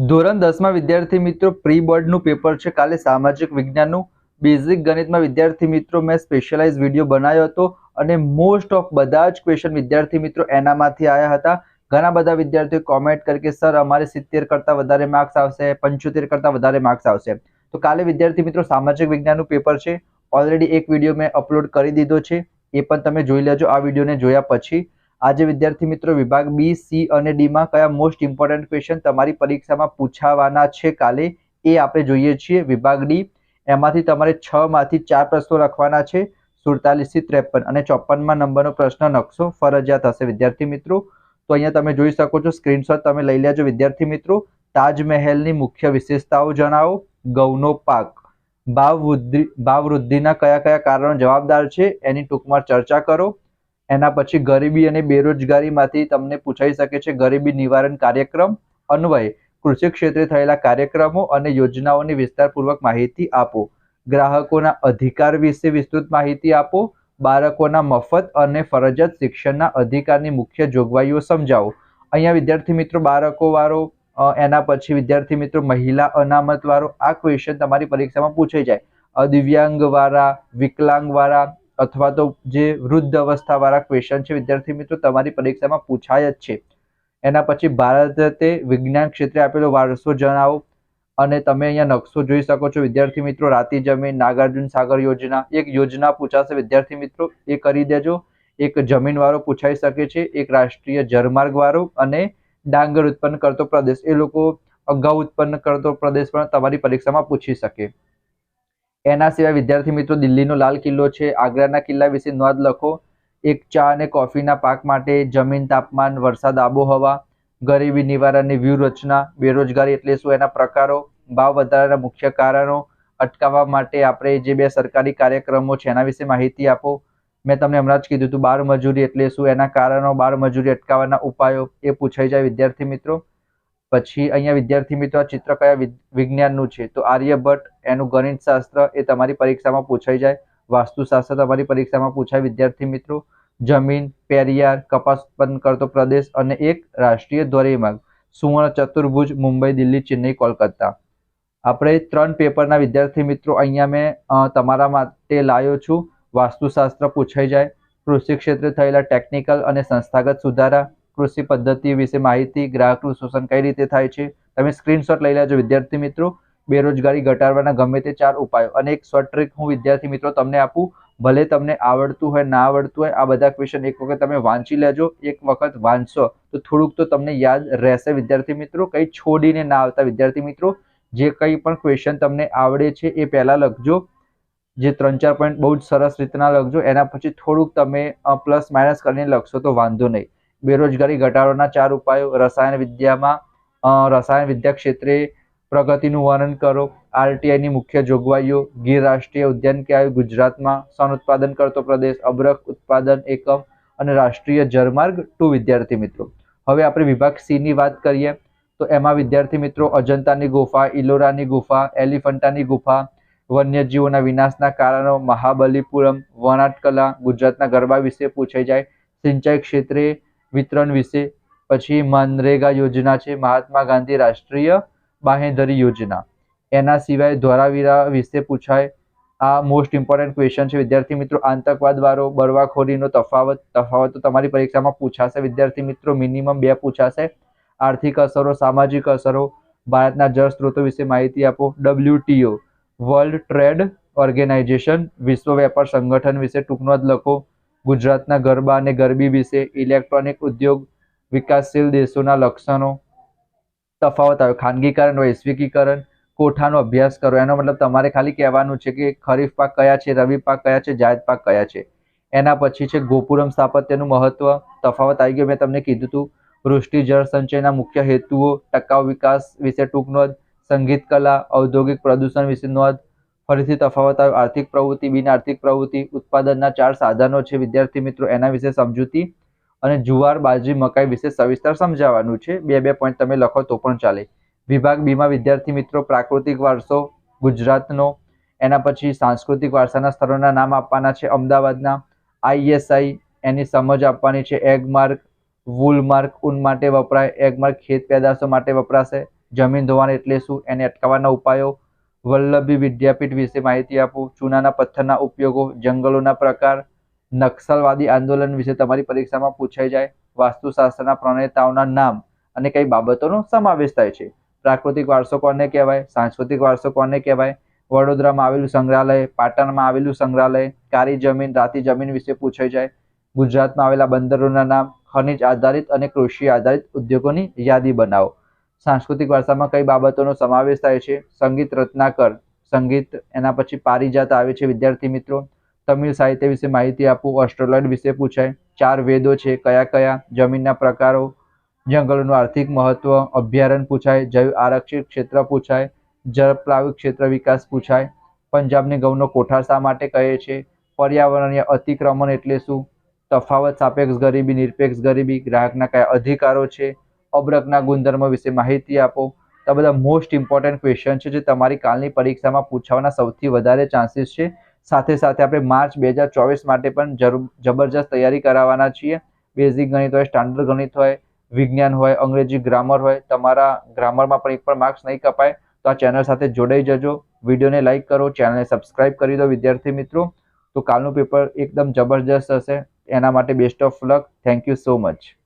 ધોરણ 10માં વિદ્યાર્થી મિત્રો પ્રી બોર્ડનું પેપર છે કાલે સામાજિક વિજ્ઞાનનું બેઝિક ગણિતમાં વિદ્યાર્થી મિત્રો મેં સ્પેશિયલાઇઝ વિડીયો બનાવ્યો હતો અને મોસ્ટ ઓફ બધા જ ક્વેશ્ચન વિદ્યાર્થી મિત્રો એનામાંથી આવ્યા હતા. ઘણા બધા વિદ્યાર્થીઓ કોમેન્ટ કરી કે સર અમારે 70 કરતાં વધારે માર્ક્સ આવશે, 75 કરતાં વધારે માર્ક્સ આવશે. તો કાલે વિદ્યાર્થી મિત્રો સામાજિક વિજ્ઞાનનું પેપર છે. ઓલરેડી એક વિડીયો મેં અપલોડ કરી દીધો છે, એ પણ તમે જોઈ લેજો આ વિડીયોને જોયા પછી. આજે વિદ્યાર્થી મિત્રો વિભાગ બી, સી અને ડી માં કયા મોસ્ટ ઇમ્પોર્ટન્ટ ક્વેશ્ચન તમારી પરીક્ષામાં પૂછાવાના છે કાલે એ આપણે જોઈએ છીએ. વિભાગ ડી એમાંથી તમારે 6 માંથી 4 પ્રશ્નો લખવાના છે. 47 થી 53 અને 54માં નંબરનો પ્રશ્ન નકશો ફરજિયાત હશે વિદ્યાર્થી મિત્રો. તો અહીંયા તમે જોઈ શકો છો, સ્ક્રીનશોટ તમે લઈ લેજો વિદ્યાર્થી મિત્રો. તાજમહેલની મુખ્ય વિશેષતાઓ જણાવો. ઘઉંનો પાક. ભાવ વૃદ્ધિના કયા કયા કારણો જવાબદાર છે એની ટૂંકમાં ચર્ચા કરો. એના પછી ગરીબી અને બેરોજગારીમાંથી તમને પૂછાઈ શકે છે ગરીબી નિવારણ કાર્યક્રમ અન્વયે કૃષિ ક્ષેત્રે થયેલા કાર્યક્રમો અને યોજનાઓની વિસ્તારપૂર્વક માહિતી આપો. ગ્રાહકોના અધિકાર વિશે વિસ્તૃત માહિતી આપો. બાળકોના મફત અને ફરજિયાત શિક્ષણના અધિકારની મુખ્ય જોગવાઈઓ સમજાવો. અહીંયા વિદ્યાર્થી મિત્રો બાળકો વાળો, એના પછી વિદ્યાર્થી મિત્રો મહિલા અનામત વાળો આ ક્વેશ્ચન તમારી પરીક્ષામાં પૂછાઈ જાય. દિવ્યાંગ વાળા, વિકલાંગ વાળા અથવા તો જે વૃદ્ધ અવસ્થા વાળા ક્વેશ્ચન છે વિદ્યાર્થી મિત્રો તમારી પરીક્ષામાં પૂછાય જ છે. એના પછી ભારતે વિજ્ઞાન ક્ષેત્રે આપેલો વારસો જણાવો. અને તમે અહીંયા નકશો જોઈ શકો છો વિદ્યાર્થી મિત્રો. રાતી જમીન, નાગાર્જુન સાગર યોજના, એક યોજના પૂછાશે વિદ્યાર્થી મિત્રો, એ કરી દેજો. એક જમીન વાળો પૂછાઈ શકે છે, એક રાષ્ટ્રીય જળમાર્ગ વાળો અને ડાંગર ઉત્પન્ન કરતો પ્રદેશ, એ લોકો અગાઉ ઉત્પન્ન કરતો પ્રદેશ પણ તમારી પરીક્ષામાં પૂછી શકે. એના સિવાય વિદ્યાર્થી મિત્રો દિલ્હીનો લાલ કિલ્લો છે, આગ્રાના કિલ્લા વિશે નોંધ લખો. એક ચા અને કોફીના પાક માટે જમીન, તાપમાન, વરસાદ, આબોહવા. ગરીબી નિવારણની વ્યૂહરચના. બેરોજગારી એટલે શું, એના પ્રકારો. ભાવ વધારાના મુખ્ય કારણો. અટકાવવા માટે આપણે જે 2 સરકારી કાર્યક્રમો છે એના વિશે માહિતી આપો. મેં તમને હમણાં જ કીધું હતું બાળ મજૂરી એટલે શું, એના કારણો, બાળ મજૂરી અટકાવવાના ઉપાયો, એ પૂછાઈ જાય વિદ્યાર્થી મિત્રો. પછી અહીંયા વિદ્યાર્થી મિત્રો આ ચિત્ર કયા વિજ્ઞાનનું છે, તો આર્યભટ્ટ, એનું ગણિતશાસ્ત્ર એ તમારી પરીક્ષામાં પૂછાઈ જાય. વાસ્તુશાસ્ત્ર તમારી પરીક્ષામાં પૂછાય વિદ્યાર્થી મિત્રો. જમીન, પેરિયાર, કપાસ ઉત્પન્ન કરતો પ્રદેશ અને એક રાષ્ટ્રીય ધોરીમાર્ગ. સુવર્ણ ચતુર્ભુજ, મુંબઈ, દિલ્હી, ચેન્નઈ, કોલકાતા. આપણે 3 પેપરના વિદ્યાર્થી મિત્રો અહીંયા મેં તમારા માટે લાવ્યો છું. વાસ્તુશાસ્ત્ર પૂછાઈ જાય. કૃષિ ક્ષેત્રે થયેલા ટેકનિકલ અને સંસ્થાગત સુધારા. કૃષિ પદ્ધતિ વિશે માહિતી. ગ્રાહકનું શોષણ કઈ રીતે થાય છે, તમે સ્ક્રીનશોટ લઈ લેજો વિદ્યાર્થી મિત્રો. બેરોજગારી ઘટાડવાના ગમે તે 4 ઉપાયો. અને એક શોર્ટ ટ્રીક હું વિદ્યાર્થી મિત્રો તમને આપું, ભલે તમને આવડતું હોય ના આવડતું હોય, આ બધા ક્વેશ્ચન એક વખત તમે વાંચી લેજો. એક વખત વાંચશો તો થોડુંક તો તમને યાદ રહેશે વિદ્યાર્થી મિત્રો. કંઈ છોડીને ના આવતા વિદ્યાર્થી મિત્રો. જે કંઈ પણ ક્વેશ્ચન તમને આવડે છે એ પહેલા લખજો. જે 3-4 પોઈન્ટ બહુ જ સરસ રીતના લખજો. એના પછી થોડુંક તમે પ્લસ માઇનસ કરીને લખશો તો વાંધો નહીં. બેરોજગારી ઘટાડવાના 4 ઉપાયો. રસાયણ વિદ્યા ક્ષેત્રે પ્રગતિનું વર્ણન કરો. આરટીઆઈની મુખ્ય જોગવાઈઓ. ગીર રાષ્ટ્રીય ઉદ્યાન ક્યાં ગુજરાતમાં. સન ઉત્પાદન કરતો પ્રદેશ. અબરખ ઉત્પાદન એકમ અને રાષ્ટ્રીય જળમાર્ગ 2 વિદ્યાર્થી મિત્રો. હવે આપણે વિભાગ સી ની વાત કરીએ તો એમાં વિદ્યાર્થી મિત્રો અજંતાની ગુફા, ઇલોરાની ગુફા, એલિફન્ટાની ગુફા, વન્યજીવોના વિનાશના કારણો, મહાબલીપુરમ, વણાટ કલા, ગુજરાતના ગરબા વિશે પૂછાઈ જાય. સિંચાઈ ક્ષેત્રે વિતરણ વિશે. પછી મનરેગા યોજના છે, મહાત્મા ગાંધી રાષ્ટ્રીય બાંહેધરી યોજના. એના સિવાય ધોળાવીરા વિશે પૂછાય. આ મોસ્ટ ઇમ્પોર્ટન્ટ ક્વેશ્ચન છે વિદ્યાર્થી મિત્રો. આતંકવાદ વાળો, બળવાખોરીનો તફાવત તો તમારી પરીક્ષામાં પૂછાશે વિદ્યાર્થી મિત્રો. મિનિમમ 2 પૂછાશે. આર્થિક અસરો, સામાજિક અસરો. ભારતના જળ સ્ત્રોતો વિશે માહિતી આપો. WTO વર્લ્ડ ટ્રેડ ઓર્ગેનાઇઝેશન વિશ્વ વેપાર સંગઠન વિશે ટૂંક નોંધ લખો. ગુજરાતના ગરબા અને ગરબી વિશે. ઇલેક્ટ્રોનિક ઉદ્યોગ વિકાસશીલ દેશોના લક્ષણો. તફાવત આવે. ખાનગીકરણ, વૈશ્વિકીકરણ. કોઠાનો અભ્યાસ કરો. એનો મતલબ તમારે ખાલી કહેવાનું છે કે ખરીફ પાક કયા છે, રવિ પાક કયા છે, જાયદ પાક કયા છે. એના પછી છે ગોપુરમ સ્થાપત્યનું મહત્વ. તફાવત આવી ગયો, મેં તમને કીધું હતું. વૃષ્ટિ જળ સંચયના મુખ્ય હેતુઓ. ટકાઉ વિકાસ વિશે ટૂંક નોંધ. સંગીત કલા, ઔદ્યોગિક પ્રદૂષણ વિશે નોંધ. ફરીથી તફાવત આવ્યો. આર્થિક પ્રવૃત્તિ, બિન આર્થિક પ્રવૃત્તિ. ઉત્પાદનના 4 સાધનો છે વિદ્યાર્થી મિત્રો, એના વિશે સમજૂતી. અને જુવાર, બાજરી, મકાઈ વિશે સવિસ્તર સમજાવવાનું છે. 2-2 પોઈન્ટ તમે લખો તો પણ ચાલે. વિભાગ બી માં વિદ્યાર્થી મિત્રો પ્રાકૃતિક વારસો ગુજરાતનો. એના પછી સાંસ્કૃતિક વારસાના સ્થળોના નામ આપવાના છે. અમદાવાદના. ISI એની સમજ આપવાની છે. એગ માર્ક, વૂલ માર્ક ઊન માટે વપરાય. એગ માર્ક ખેત પેદાશો માટે વપરાશે. જમીન ધોવાણ એટલે શું, એને અટકાવવાના ઉપાયો, વલ્લભી વિદ્યાપીઠ વિશે માહિતી આપું, ચૂનાના પથ્થરના ઉપયોગો, જંગલોના પ્રકાર, નક્સલવાદી આંદોલન વિશે તમારી પરીક્ષામાં પૂછાઈ જાય, વાસ્તુશાસ્ત્રના પ્રણેતાઓના નામ અને કઈ બાબતોનો સમાવેશ થાય છે, પ્રાકૃતિક વારસો કોને કહેવાય, સાંસ્કૃતિક વારસો કોને કહેવાય, વડોદરામાં આવેલું સંગ્રહાલય, પાટણમાં આવેલું સંગ્રહાલય, કાળી જમીન, રાતી જમીન વિશે પૂછાઈ જાય, ગુજરાતમાં આવેલા બંદરોના નામ, ખનિજ આધારિત અને કૃષિ આધારિત ઉદ્યોગોની યાદી બનાવો. સાંસ્કૃતિક વારસામાં કઈ બાબતોનો સમાવેશ થાય છે, સંગીત રત્નાકર, સંગીત, એના પછી પારિજાત આવે છે વિદ્યાર્થી મિત્રો, તમિલ સાહિત્ય વિશે માહિતી આપું, એસ્ટ્રોલોઇડ વિશે પૂછાય, 4 વેદો છે કયા કયા, જમીનના પ્રકારો, જંગલોનું આર્થિક મહત્વ, અભયારણ્ય પૂછાય, જૈવ આરક્ષિત ક્ષેત્ર પૂછાય, જળપ્લાવિત ક્ષેત્ર વિકાસ પૂછાય, પંજાબને ઘઉંનો કોઠાર શા માટે કહે છે, પર્યાવરણીય અતિક્રમણ એટલે શું, તફાવત સાપેક્ષ ગરીબી, નિરપેક્ષ ગરીબી, ગ્રાહકના કયા અધિકારો છે, અબરકના ગુણધર્મો વિશે માહિતી આપો. તો આ બધા મોસ્ટ ઇમ્પોર્ટન્ટ ક્વેશ્ચન છે જે તમારી કાલની પરીક્ષામાં પૂછવાના સૌથી વધારે ચાન્સીસ છે. સાથે સાથે આપણે માર્ચ 2024 માટે પણ જબરજસ્ત તૈયારી કરાવવાના છીએ. બેઝિક ગણિત હોય, સ્ટાન્ડર્ડ ગણિત હોય, વિજ્ઞાન હોય, અંગ્રેજી ગ્રામર હોય, તમારા ગ્રામરમાં પણ એક પણ માર્ક્સ નહીં કપાય. તો આ ચેનલ સાથે જોડાઈ જજો. વિડીયોને લાઇક કરો, ચેનલને સબસ્ક્રાઇબ કરી દો વિદ્યાર્થી મિત્રો. તો કાલનું પેપર એકદમ જબરજસ્ત હશે. એના માટે best of luck. Thank you so much.